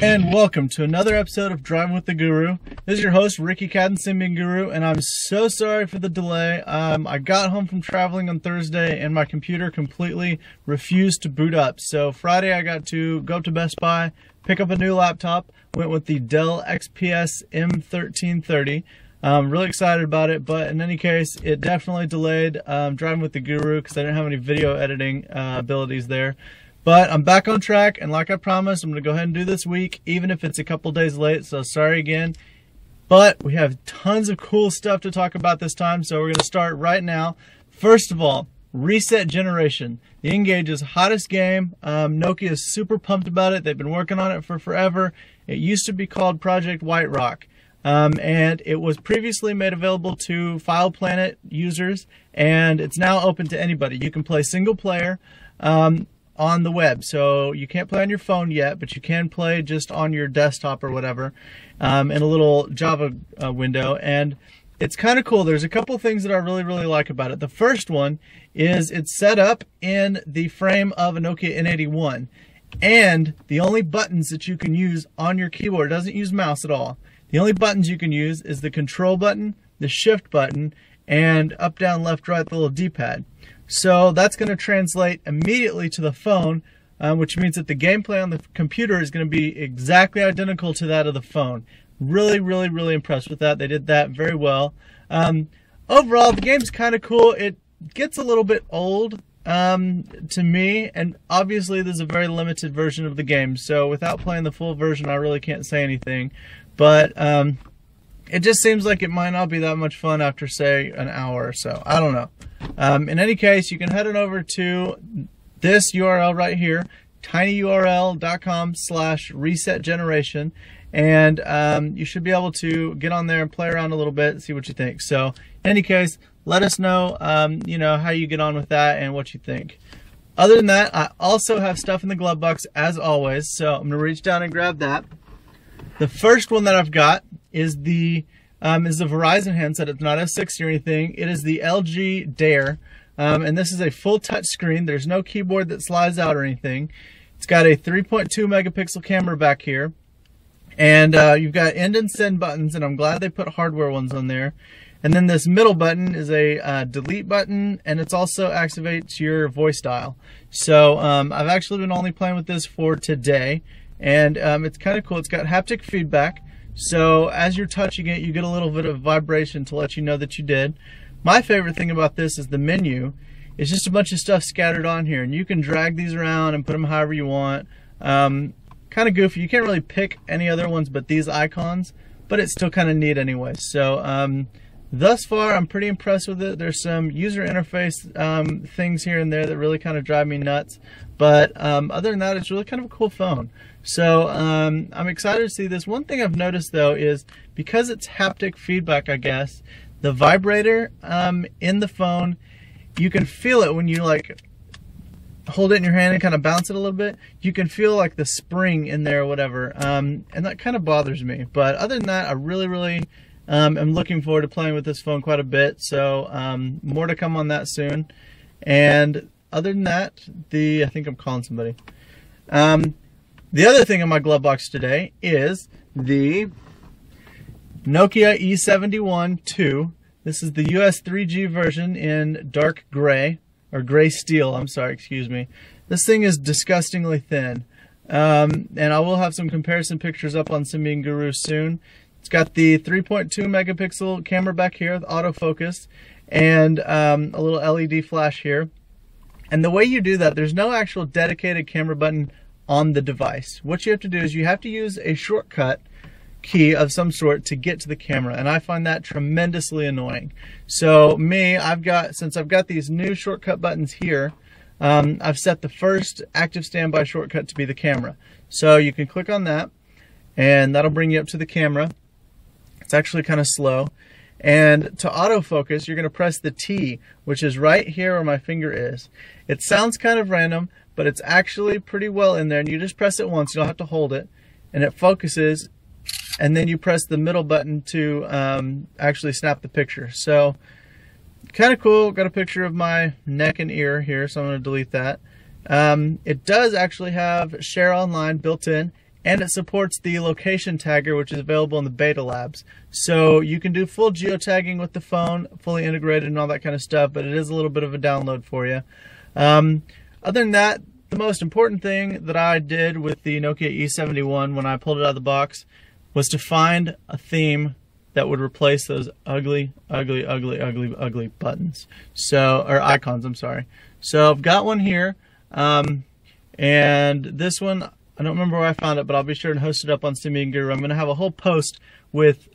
And welcome to another episode of Driving with the Guru. This is your host, Ricky Cadden, Symbian Guru, and I'm so sorry for the delay. I got home from traveling on Thursday and my computer completely refused to boot up. So Friday I got to go up to Best Buy, pick up a new laptop, went with the Dell XPS M1330. I'm really excited about it, but in any case, it definitely delayed Driving with the Guru because I didn't have any video editing abilities there. But I'm back on track, and like I promised, I'm going to go ahead and do this week, even if it's a couple days late, so sorry again. But we have tons of cool stuff to talk about this time, so we're going to start right now. First of all, reset generation. The N-Gage's hottest game. Nokia is super pumped about it. They've been working on it for forever. It used to be called Project White Rock. And it was previously made available to File Planet users, and it's now open to anybody. You can play single player on the web, so you can't play on your phone yet, but you can play just on your desktop or whatever in a little Java window, and it's kind of cool. There's a couple things that I really like about it. The first one is it's set up in the frame of a Nokia N81, and the only buttons that you can use on your keyboard, it doesn't use mouse at all. The only buttons you can use is the control button, the shift button, and up, down, left, right, the little D-pad. So that's going to translate immediately to the phone, which means that the gameplay on the computer is going to be exactly identical to that of the phone. Really impressed with that. They did that very well. Overall, the game's kind of cool. It gets a little bit old to me, and obviously there's a very limited version of the game, so without playing the full version I really can't say anything. But it just seems like it might not be that much fun after, say, an hour or so. I don't know. In any case, you can head on over to this URL right here, tinyurl.com/resetgeneration, and you should be able to get on there and play around a little bit and see what you think. So, in any case, let us know, how you get on with that and what you think. Other than that, I also have stuff in the glove box as always, so I'm going to reach down and grab that. The first one that I've got is the Verizon handset. It's not S6 or anything. It is the LG Dare, and this is a full touch screen. There's no keyboard that slides out or anything. It's got a 3.2 megapixel camera back here, and you've got end and send buttons, and I'm glad they put hardware ones on there. And then this middle button is a delete button, and it's also activates your voice dial. So I've actually been only playing with this for today, and it's kind of cool. It's got haptic feedback. So as you're touching it, you get a little bit of vibration to let you know that you did. My favorite thing about this is the menu. It's just a bunch of stuff scattered on here, and you can drag these around and put them however you want. Kind of goofy. You can't really pick any other ones but these icons, but it's still kind of neat anyway. So thus far, I'm pretty impressed with it. There's some user interface things here and there that really kind of drive me nuts. But other than that, it's really kind of a cool phone. So I'm excited to see this. One thing I've noticed though is because it's haptic feedback, I guess, the vibrator in the phone, you can feel it when you like hold it in your hand and kind of bounce it a little bit. You can feel like the spring in there or whatever, and that kind of bothers me. But other than that, I really am looking forward to playing with this phone quite a bit. So more to come on that soon. And other than that, I think I'm calling somebody. The other thing in my glove box today is the Nokia E71-2. This is the US 3G version in dark gray, or gray steel, I'm sorry, excuse me. This thing is disgustingly thin. And I will have some comparison pictures up on Symbian Guru soon. It's got the 3.2 megapixel camera back here with autofocus and a little LED flash here. And the way you do that, there's no actual dedicated camera button on the device. What you have to do is you have to use a shortcut key of some sort to get to the camera, and I find that tremendously annoying. So since I've got these new shortcut buttons here, I've set the first active standby shortcut to be the camera. So you can click on that, and that'll bring you up to the camera. It's actually kind of slow. And to autofocus, you're going to press the T, which is right here where my finger is. It sounds kind of random, but it's actually pretty well in there, and you just press it once, you don't have to hold it, and it focuses, and then you press the middle button to actually snap the picture. So kind of cool. Got a picture of my neck and ear here, so I'm going to delete that. It does actually have Share Online built in, and it supports the location tagger, which is available in the beta labs. So you can do full geotagging with the phone, fully integrated and all that kind of stuff, but it is a little bit of a download for you. Other than that, the most important thing that I did with the Nokia E71 when I pulled it out of the box was to find a theme that would replace those ugly buttons. So, or icons, I'm sorry. So I've got one here, and this one, I don't remember where I found it, but I'll be sure to host it up on Stimmy Guru. I'm going to have a whole post with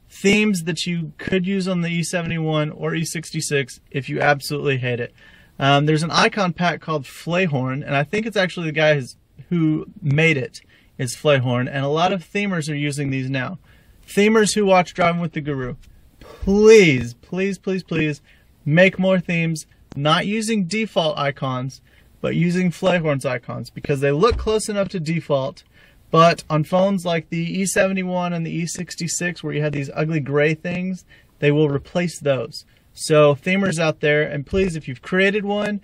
themes that you could use on the E71 or E66 if you absolutely hate it. There's an icon pack called Flayhorn, and I think it's actually the guy who made it is Flayhorn, and a lot of themers are using these now. Themers who watch Driving with the Guru, please, please, please, please make more themes, not using default icons, but using Flayhorn's icons, because they look close enough to default, but on phones like the E71 and the E66 where you have these ugly gray things, they will replace those. So themers out there, and please, if you've created one,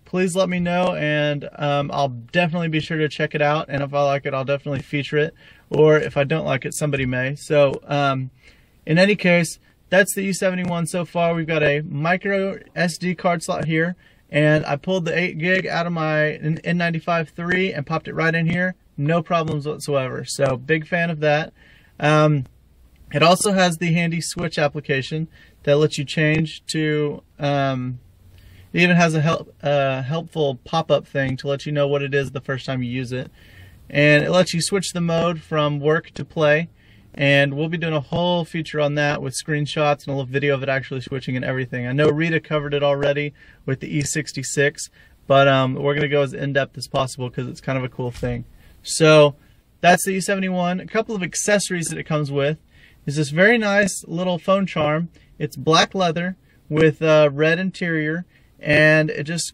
please let me know, and I'll definitely be sure to check it out, and if I like it, I'll definitely feature it, or if I don't like it, somebody may. So in any case, that's the E71 so far. We've got a micro SD card slot here, and I pulled the 8 gig out of my N95-3 and popped it right in here. No problems whatsoever. So big fan of that. It also has the handy switch application that lets you change to, it even has a helpful pop-up thing to let you know what it is the first time you use it. And it lets you switch the mode from work to play. And we'll be doing a whole feature on that with screenshots and a little video of it actually switching and everything. I know Rita covered it already with the E66, but we're going to go as in-depth as possible because it's kind of a cool thing. So that's the E71. A couple of accessories that it comes with is this very nice little phone charm. It's black leather with red interior, and it just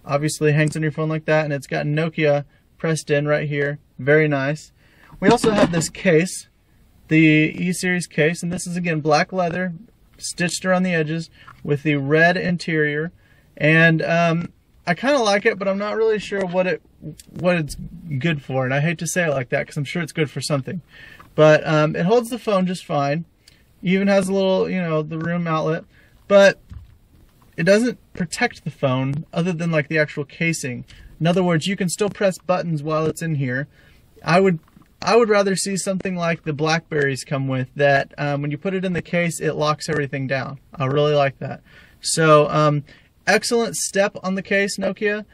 obviously hangs on your phone like that, and it's got Nokia pressed in right here. Very nice. We also have this case, the E-Series case, and this is again black leather stitched around the edges with the red interior, and I kind of like it, but I'm not really sure what it's good for, and I hate to say it like that because I'm sure it's good for something. But it holds the phone just fine. It even has a little, the room outlet, but it doesn't protect the phone other than like the actual casing. In other words, you can still press buttons while it's in here. I would rather see something like the Blackberries come with, that when you put it in the case, it locks everything down. I really like that. So excellent step on the case, Nokia.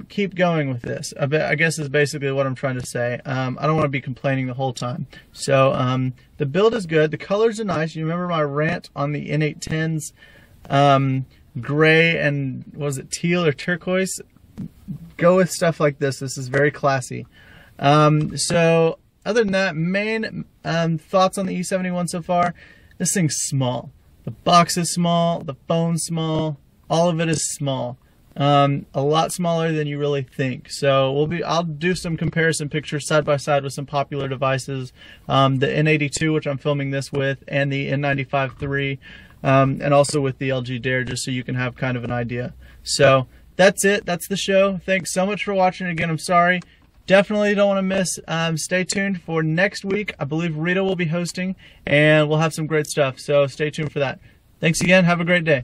Keep going with this. I guess is basically what I'm trying to say. I don't want to be complaining the whole time. So the build is good. The colors are nice. You remember my rant on the N810's gray and was it teal or turquoise? Go with stuff like this. This is very classy. So other than that, main thoughts on the E71 so far. This thing's small. The box is small. The phone's small. All of it is small. A lot smaller than you really think. So I'll do some comparison pictures side by side with some popular devices, the N82, which I'm filming this with, and the N95-3, and also with the LG Dare, just so you can have kind of an idea. So that's it. That's the show. Thanks so much for watching. Again, I'm sorry. Definitely don't want to miss. Stay tuned for next week. I believe Rita will be hosting, and we'll have some great stuff. So stay tuned for that. Thanks again. Have a great day.